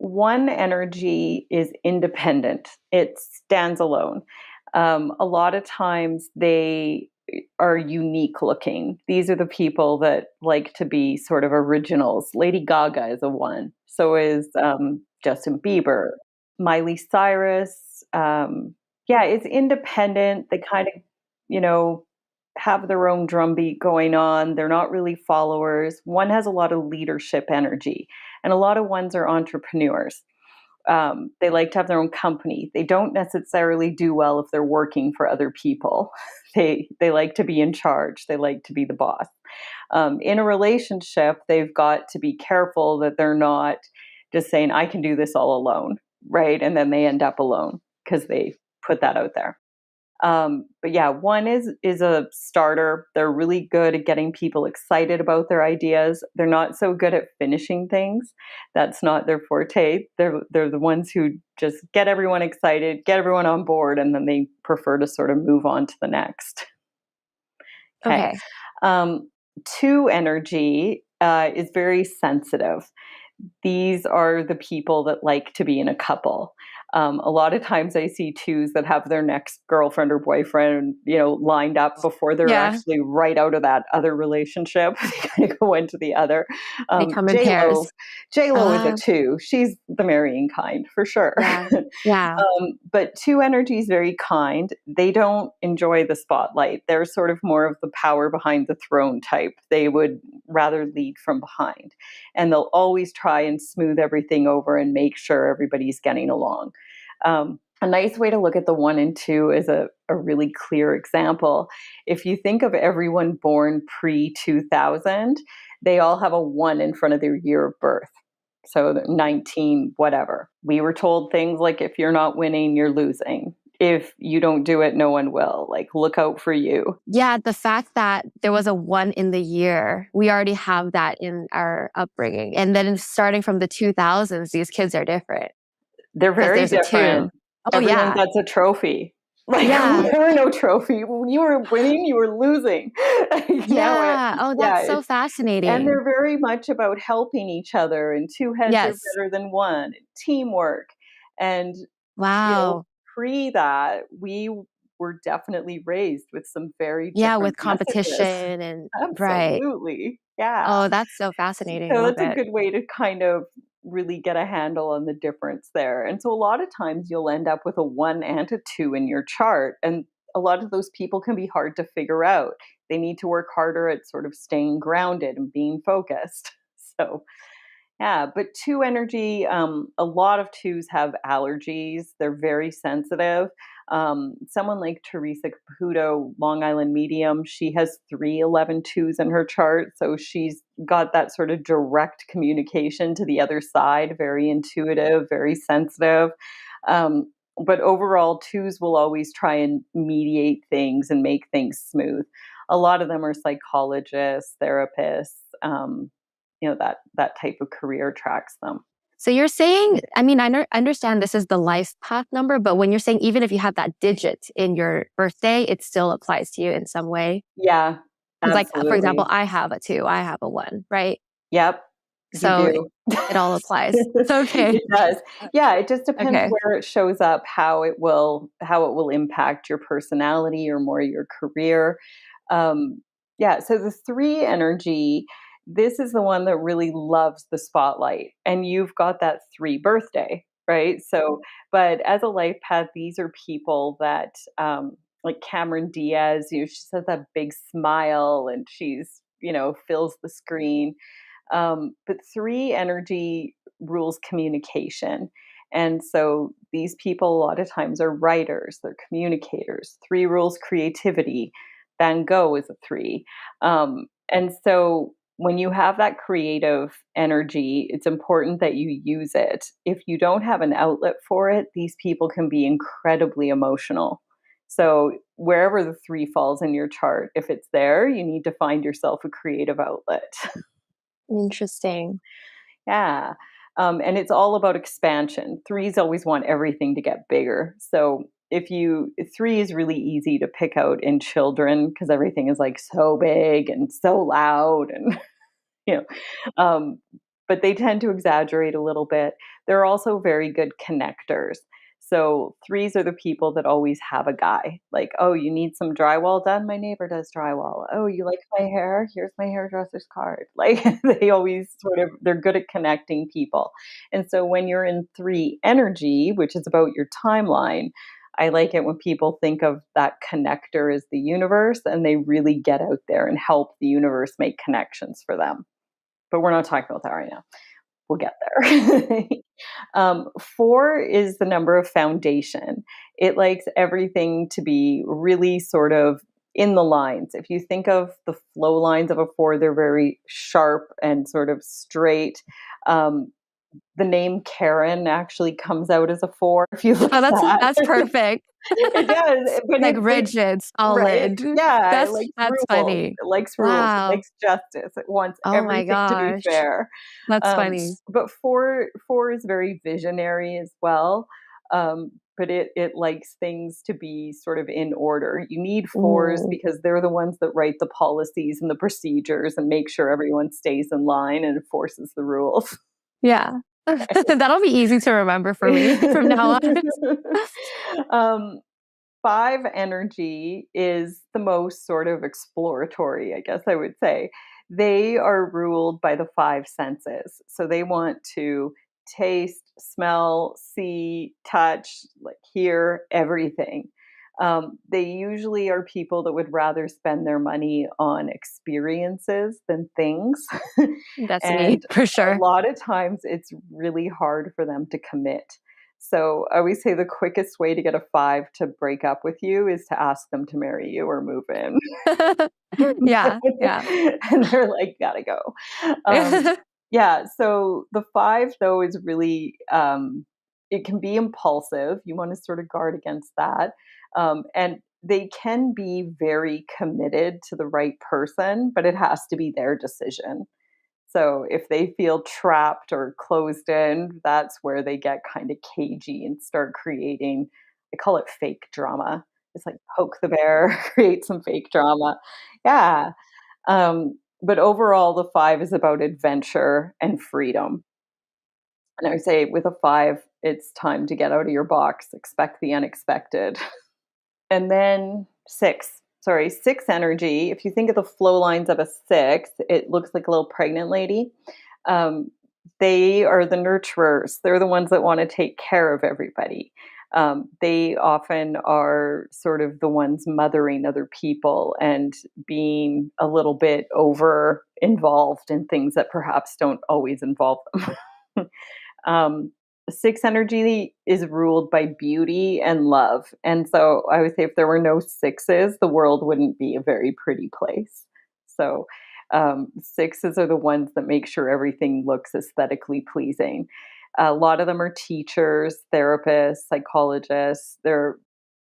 One energy is independent. It stands alone. A lot of times they are unique looking. These are the people that like to be sort of originals. Lady Gaga is a one. So is Justin Bieber, Miley Cyrus. Yeah, it's independent. They kind of, you know, have their own drumbeat going on. They're not really followers. One has a lot of leadership energy, and a lot of ones are entrepreneurs. They like to have their own company. They don't necessarily do well if they're working for other people. They like to be in charge. They like to be the boss. In a relationship, they've got to be careful that they're not just saying, "I can do this all alone," right? And then they end up alone because they put that out there. But yeah, one is a starter. They're really good at getting people excited about their ideas. They're not so good at finishing things. That's not their forte. They're the ones who just get everyone excited, get everyone on board, and then they prefer to sort of move on to the next. Okay. Okay. Two energy is very sensitive. These are the people that like to be in a couple. A lot of times I see twos that have their next girlfriend or boyfriend, lined up before they're Yeah. actually right out of that other relationship. They kind of go into the other. They come in pairs. J-Lo is a two. She's the marrying kind for sure. Yeah. Yeah. But two energy is very kind. They don't enjoy the spotlight. They're sort of more of the power behind the throne type. They would rather lead from behind. And they'll always try and smooth everything over and make sure everybody's getting along. A nice way to look at the one and two is a really clear example. If you think of everyone born pre-2000, they all have a one in front of their year of birth. So 19, whatever. We were told things like, if you're not winning, you're losing. If you don't do it, no one will. Like, look out for you. Yeah, the fact that there was a one in the year, we already have that in our upbringing. And then starting from the 2000s, these kids are different. They're very different. Oh, Everyone yeah. gets a trophy. Like, Yeah. there were no trophy. When you were winning, you were losing. Yeah. Oh, that's so fascinating. And they're very much about helping each other, and two heads are better than one, teamwork. And wow. Pre that, we were definitely raised with some very different with competition and absolutely. Right. Yeah. Oh, that's so fascinating. So that's a good way to kind of really get a handle on the difference there. And so a lot of times you'll end up with a one and a two in your chart. And a lot of those people can be hard to figure out. They need to work harder at sort of staying grounded and being focused. So yeah, but two energy, a lot of twos have allergies. They're very sensitive. Someone like Teresa Caputo, Long Island medium, she has 3 twos in her chart. So she's got that sort of direct communication to the other side, very intuitive, very sensitive. But overall, twos will always try and mediate things and make things smooth. A lot of them are psychologists, therapists. That type of career attracts them. So you're saying, I mean, I understand this is the life path number, but when you're saying even if you have that digit in your birthday, it still applies to you in some way? Yeah, like, absolutely. for example, I have a 2, I have a 1, right? Yep. So it all applies. So, okay. It does. Yeah, it just depends Okay. where it shows up, how it will impact your personality or more your career. Yeah, so the 3 energy, this is the one that really loves the spotlight, and you've got that 3 birthday, right? So, but as a life path, these are people that, like Cameron Diaz, she has that big smile and she's, fills the screen. But 3 energy rules communication. And so these people a lot of times are writers, they're communicators. 3 rules creativity. Van Gogh is a 3. And so when you have that creative energy, it's important that you use it. If you don't have an outlet for it, these people can be incredibly emotional. So wherever the 3 falls in your chart, if it's there, you need to find yourself a creative outlet. Interesting. Yeah. And it's all about expansion. 3s always want everything to get bigger. So 3 is really easy to pick out in children because everything is like so big and so loud and, you know, but they tend to exaggerate a little bit. They're also very good connectors. So threes are the people that always have a guy. Like, oh, you need some drywall done? My neighbor does drywall. Oh, you like my hair? Here's my hairdresser's card. Like they always they're good at connecting people. And so when you're in three energy, which is about your timeline, I like it when people think of that connector as the universe and they really get out there and help the universe make connections for them. But we're not talking about that right now. We'll get there. Four is the number of foundation. It likes everything to be really sort of in the lines. If you think of the flow lines of a four, they're very sharp and sort of straight. Um, the name Karen actually comes out as a four if you look Oh, at that. that's perfect. It does, but Like it's rigid, right. solid. Yeah, it likes That's rules. funny. It likes rules. It Wow. likes justice. It wants Oh my everything to be gosh. fair. That's funny. But four is very visionary as well. But it likes things to be sort of in order. You need fours Mm, because they're the ones that write the policies and the procedures and make sure everyone stays in line and enforces the rules. yeah. That'll be easy to remember for me from now on. um, five energy is the most sort of exploratory, I guess I would say. They are ruled by the five senses. So they want to taste, smell, see, touch, like hear everything. They usually are people that would rather spend their money on experiences than things. That's me And for a sure. lot of times it's really hard for them to commit. So I always say the quickest way to get a five to break up with you is to ask them to marry you or move in. Yeah, yeah. And they're like, gotta go. Um, yeah, so the five though is really it can be impulsive. You want to sort of guard against that. And they can be very committed to the right person, but it has to be their decision. So if they feel trapped or closed in, that's where they get kind of cagey and start creating, I call it fake drama. It's like poke the bear, create some fake drama. Yeah. But overall, the five is about adventure and freedom. And I would say with a five, it's time to get out of your box, expect the unexpected. And then six, sorry, six energy. If you think of the flow lines of a six, it looks like a little pregnant lady. Um, they are the nurturers. They're the ones that want to take care of everybody. They often are sort of the ones mothering other people and being a little bit over involved in things that perhaps don't always involve them. um, Six energy is ruled by beauty and love. And so I would say if there were no sixes, the world wouldn't be a very pretty place. So sixes are the ones that make sure everything looks aesthetically pleasing. A lot of them are teachers, therapists, psychologists. They're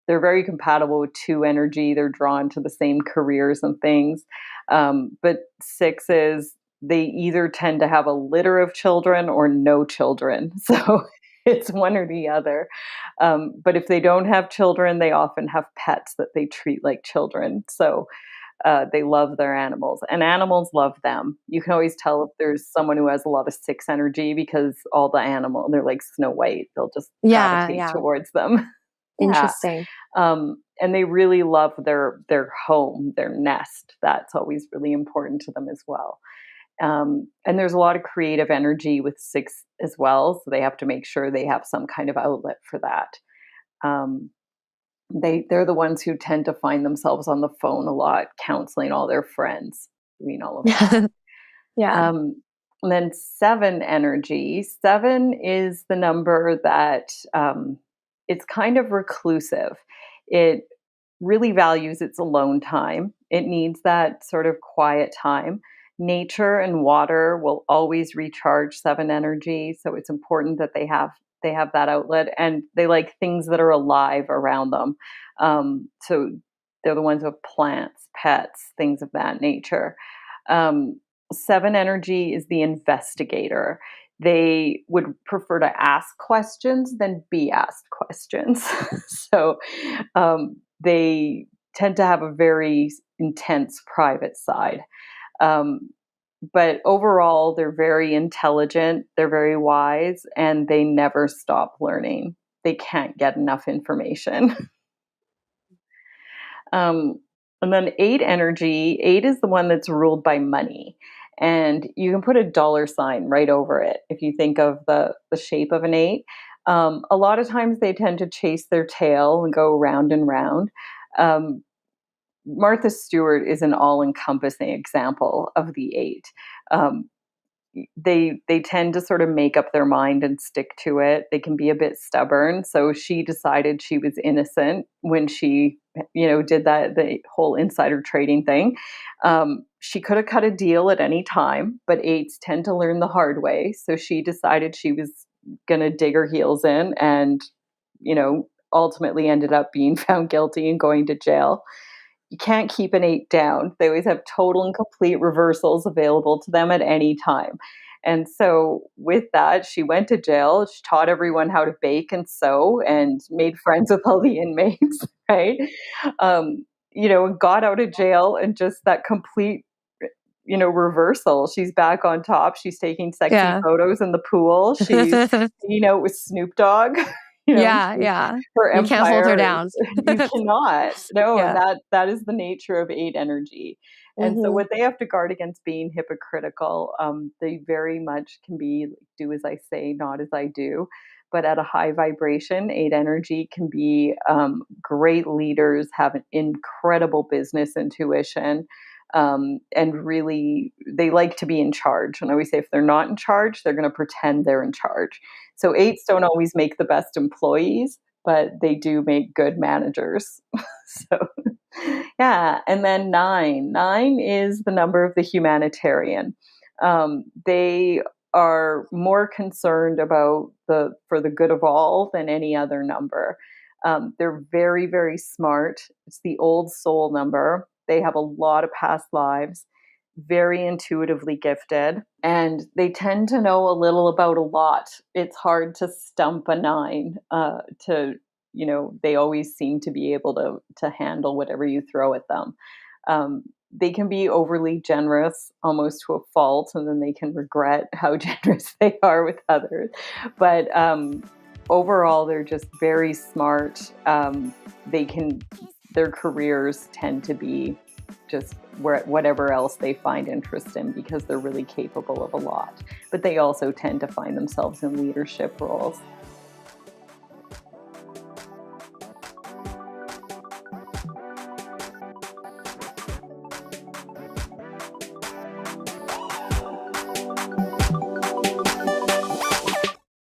very compatible with two energy. They're drawn to the same careers and things. But sixes, they either tend to have a litter of children or no children. So it's one or the other. But if they don't have children, they often have pets that they treat like children. So they love their animals, and animals love them. You can always tell if there's someone who has a lot of six energy because all the animal, they're like Snow White, they'll just Yeah, gravitate yeah. towards them. Yeah. Interesting. And they really love their home, their nest. That's always really important to them as well. And there's a lot of creative energy with six as well, so they have to make sure they have some kind of outlet for that. Um, they're the ones who tend to find themselves on the phone a lot, counseling all their friends, doing all of that. Yeah. And then seven energy. Seven is the number that it's kind of reclusive. It really values its alone time. It needs that sort of quiet time. Nature and water will always recharge seven energy, so it's important that they have that outlet, and they like things that are alive around them. So they're the ones with plants, pets, things of that nature. Um, Seven energy is the investigator. They would prefer to ask questions than be asked questions. So they tend to have a very intense private side. Um, But overall, they're very intelligent, they're very wise, and they never stop learning. They can't get enough information. Um, and then eight energy, eight is the one that's ruled by money. And you can put a dollar sign right over it if you think of the shape of an eight. A lot of times they tend to chase their tail and go round and round. Um, Martha Stewart is an all encompassing example of the eight. Um, they tend to sort of make up their mind and stick to it. They can be a bit stubborn. So she decided she was innocent when she, did the whole insider trading thing. She could have cut a deal at any time, but eights tend to learn the hard way. So she decided she was going to dig her heels in, and ultimately ended up being found guilty and going to jail. You can't keep an eight down. They always have total and complete reversals available to them at any time. And so, with that, she went to jail. She taught everyone how to bake and sew and made friends with all the inmates, right? Got out of jail, and just that complete, reversal. She's back on top. She's taking sexy Yeah. photos in the pool. She's hanging out with Snoop Dogg. Yeah, yeah. Her You can't hold her empire down. is you cannot. No, and Yeah. that is the nature of eight energy. And so Mhm. what they have to guard against being hypocritical, they very much can be do as I say, not as I do. But at a high vibration, eight energy can be great leaders, have an incredible business intuition, and really they like to be in charge. And I always say if they're not in charge, they're going to pretend they're in charge. So eights don't always make the best employees, but they do make good managers. So yeah, and then nine. Nine is the number of the humanitarian. They are more concerned about for the good of all than any other number. They're very, very smart. It's the old soul number. They have a lot of past lives, very intuitively gifted, and they tend to know a little about a lot. It's hard to stump a nine. They always seem to be able to handle whatever you throw at them. They can be overly generous, almost to a fault, and then they can regret how generous they are with others. But overall, they're just very smart. Their careers tend to be just whatever else they find interest in, because they're really capable of a lot. But they also tend to find themselves in leadership roles.